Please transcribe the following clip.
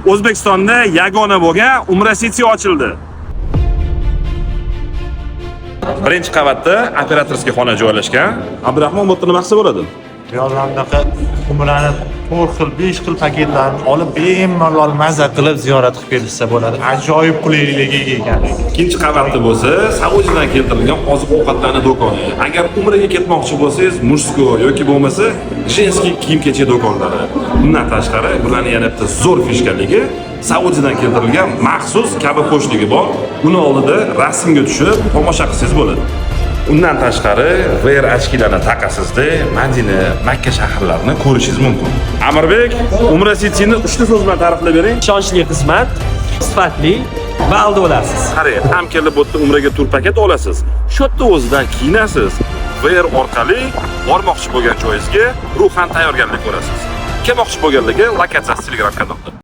O'zbekistonda yagona bo'lgan Umra City ochildi. Birinchi qavatda operatorskiy xona joylashgan. Abdurahmon bu yerda nima qilsa bo'ladi? Yo'llardaqa umrani 4 xil, 5 xil paketlarni olib bemalol maza qilib ziyorat qilib kelsa bo'ladi. Ajoyib qulaylikga ega ekan. Ikkinchi qavatda bo'lsa, Saudiyadan keltirilgan oziq-ovqatlarning do'koni. Agar umraga ketmoqchi bo'lsangiz, mursko yoki bo'lmasa jenskiy kiyim-kechak do'konlari. Bundan tashqari, bularning yana bitta zo'r fishkaligi Saudiyadan keltirilgan maxsus kabi qo'shligi bor. Uni oldida rasmga tushib tomosha qilsangiz bo'ladi. Undan tashqari, VR ochkilarni taqasizda Madina, Makka shaharlarini ko'rishingiz mumkin. Amirbek, Umra City'ni 3 ta so'z bilan ta'riflab bering. Ishonchli xizmat, sifatli va alda olasiz. Qarang, ham kelib bu yerda umraga tur paket olasiz. Shu yerda o'zidan kiyinasiz. VR orqali bormoqchi bo'lgan joyingizga ruhan tayyorgarlik ko'rasiz. Kelmoqchi bo'lganlarga lokatsiyasi Telegram kanalida.